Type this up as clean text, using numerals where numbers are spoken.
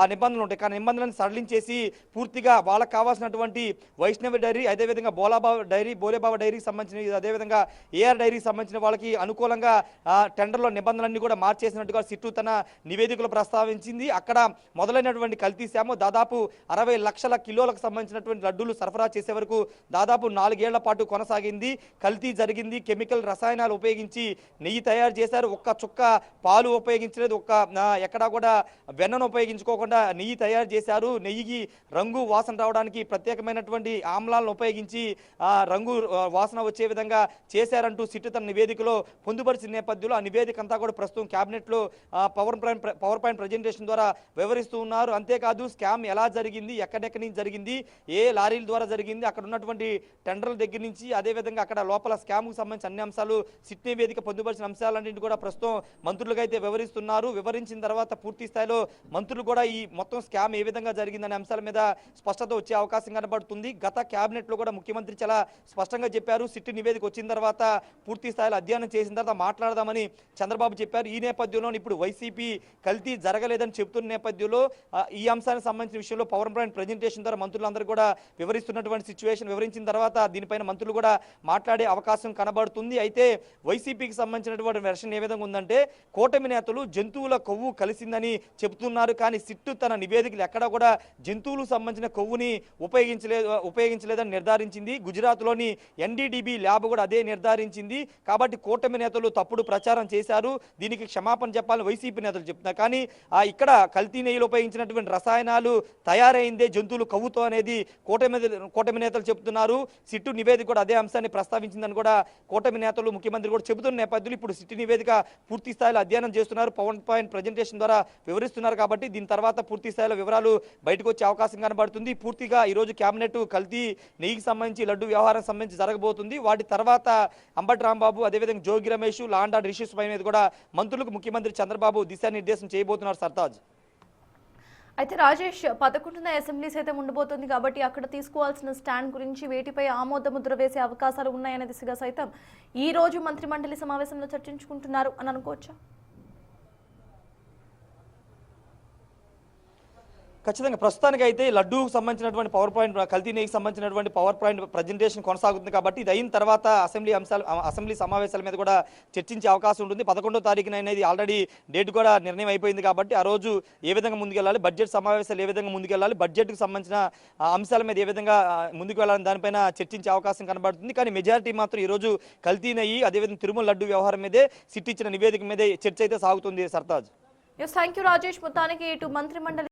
ఆ నిబంధనలు ఉంటాయి. కానీ నిబంధనలను సడలించేసి పూర్తిగా వాళ్ళకి కావాల్సినటువంటి వైష్ణవి డైరీ, అదేవిధంగా బోలేబాబా డైరీకి సంబంధించిన, అదేవిధంగా ఏఆర్ డైరీకి సంబంధించిన వాళ్ళకి అనుకూలంగా టెండర్లో నిబంధనలన్నీ కూడా మార్చేసినట్టుగా సిట్టు తన నివేదికలు ప్రస్తావించింది. అక్కడ మొదలైనటువంటి కల్తీ శాము దాదాపు 60 లక్షల కిలోలకు సంబంధించినటువంటి లడ్డూలు సరఫరా చేసే వరకు దాదాపు 4 ఏళ్ల పాటు కొనసాగింది. కల్తీ జరిగింది. కెమికల్ రసాయనాలు ఉపయోగించి నెయ్యి తయారు చేశారు. ఒక్క చుక్క పాలు ఉపయోగించలేదు. ఎక్కడా కూడా వెన్నను ఉపయోగించుకోకుండా నెయ్యి తయారు చేశారు. నెయ్యికి రంగు వాసన రావడానికి ప్రత్యేకమైనటువంటి ఆమ్లాలను ఉపయోగించి రంగు వాసన వచ్చే విధంగా చేశారంటూ సిట్టు తన నివేదికలో పొందుపరిచిన నేపథ్యంలో ఆ నివేదిక అంతా కూడా ప్రస్తుతం క్యాబినెట్లో పవర్ పాయింట్ ప్రజెంటేషన్ ద్వారా వివరిస్తూ ఉన్నారు. అంతేకాదు స్కామ్ ఎలా జరిగింది, ఎక్కడెక్కడి నుంచి జరిగింది, ఏ లారీల ద్వారా జరిగింది, అక్కడ ఉన్నటువంటి టెండర్ల దగ్గర నుంచి, అదేవిధంగా అక్కడ లోపల స్కామ్కు సంబంధించిన అన్ని అంశాలు సిట్ నివేదిక పొందుపరిచిన అంశాలన్నింటి కూడా ప్రస్తుతం మంత్రులుగా అయితే వివరిస్తున్నారు. వివరించిన తర్వాత పూర్తి స్థాయిలో మంత్రులు కూడా ఈ మొత్తం స్కామ్ ఏ విధంగా జరిగిందనే అంశాల మీద స్పష్టత వచ్చే అవకాశం కనబడుతుంది. గత క్యాబినెట్లో కూడా ముఖ్యమంత్రి చాలా స్పష్టంగా చెప్పారు. సిట్ నివేదిక వచ్చిన తర్వాత పూర్తి స్థాయిలో అధ్యయనం చేసిన తర్వాత మాట్లాడదామని చంద్రబాబు చెప్పారు. ఈ నేపథ్యంలో ఇప్పుడు వైసీపీ కల్తీ జరగలేదని చెబుతున్న నేపథ్యంలో ఈ అంశానికి సంబంధించిన విషయంలో పవర్ పాయింట్ ప్రజెంటేషన్ ద్వారా మంత్రులందరూ కూడా వివరిస్తున్నటువంటి సిచ్యువేషన్ వివరించిన తర్వాత దీనిపైన మంత్రులు కూడా మాట్లాడే అవకాశం కనబడుతుంది. అయితే వైసీపీకి సంబంధించినటువంటి వెర్షన్ ఏ విధంగా ఉందంటే, కూటమి నేతలు జంతువుల కొవ్వు కలిసిందని చెబుతున్నారు. కానీ సిట్టు తన నివేదికలు ఎక్కడా కూడా జంతువులకు సంబంధించిన కొవ్వుని ఉపయోగించలేదని నిర్ధారించింది. గుజరాత్లోని ఎన్డీడీబీ ల్యాబ్ కూడా అదే నిర్ధారించింది. కాబట్టి కూటమి నేతలు తప్పుడు ప్రచారం చేశారు, దీనికి క్షమాపణ చెప్పాలని వైసీపీ నేతలు చెప్తున్నారు. కానీ ఇక్కడ కల్తీ నెయ్యిలో ఉపయోగించినటువంటి రసాయనాలు తయారైందే జంతువులు కొవ్వుతో అనేది కూటమి నేతలు చెబుతున్నారు. సిట్టు నివేదిక కూడా అదే అంశాన్ని ప్రస్తావించిందని కూడా కూటమి నేతలు, ముఖ్యమంత్రి కూడా చెబుతున్న నేపథ్యంలో ఇప్పుడు సిట్టు నివేదిక పూర్తి స్థాయిలో అధ్యయనం చేస్తున్నారు. పవర్ పాయింట్ ప్రజెంటేషన్ ద్వారా వివరిస్తున్నారు. కాబట్టి దీని తర్వాత పూర్తి స్థాయిలో వివరాలు బయటకు వచ్చే అవకాశం కనబడుతుంది. పూర్తిగా ఈరోజు కేబినెట్ కల్తీ నెయ్యికి సంబంధించి, లడ్డు వ్యవహారం సంబంధించి జరగబోతుంది. వాటి తర్వాత అంబటి రాంబాబు, అదేవిధంగా Jogi Ramesh, land order issues పై మీద కూడా మంత్రులకు ముఖ్యమంత్రి చంద్రబాబు దిశానిర్దేశం చేయబోతున్నారు. సర్తాజ్ అయితే రాజేష్, 11న అసెంబ్లీ సైతం ఉండబోతుంది కాబట్టి అక్కడ తీసుకోవాల్సిన స్టాండ్ గురించి, వేటిపై ఆమోద ముద్ర వేసే అవకాశాలు ఉన్నాయనే దిశగా సైతం ఈ రోజు మంత్రిమండలి సమావేశంలో చర్చించుకుంటున్నారు అని అనుకోవచ్చా? ఖచ్చితంగా ప్రస్తుతానికి అయితే లడ్డూకు సంబంధించినటువంటి పవర్ పాయింట్, కల్తీ నెయ్యికి సంబంధించినటువంటి పవర్ పాయింట్ ప్రజెంటేషన్ కొనసాగుతుంది. కాబట్టి ఇది అయిన తర్వాత అసెంబ్లీ సమావేశాల మీద కూడా చర్చించే అవకాశం ఉంటుంది. 11వ తారీఖున అనేది ఆల్రెడీ డేట్ కూడా నిర్ణయం అయిపోయింది. కాబట్టి ఆ రోజు ఏ విధంగా ముందుకెళ్ళాలి, బడ్జెట్ సమావేశాలు ఏ విధంగా ముందుకెళ్ళాలి, బడ్జెట్కు సంబంధించిన అంశాల మీద ఏ విధంగా ముందుకు వెళ్ళాలని దానిపైన చర్చించే అవకాశం కనబడుతుంది. కానీ మెజారిటీ మాత్రం ఈరోజు కల్తీ నెయ్యి, అదేవిధంగా తిరుమల లడ్డు వ్యవహారం మీదే, సిట్ ఇచ్చిన నివేదిక మీదే చర్చ అయితే సాగుతుంది. సర్తాజ్. Thank you Rajesh. మొత్తానికి ఇటు మంత్రిమండలి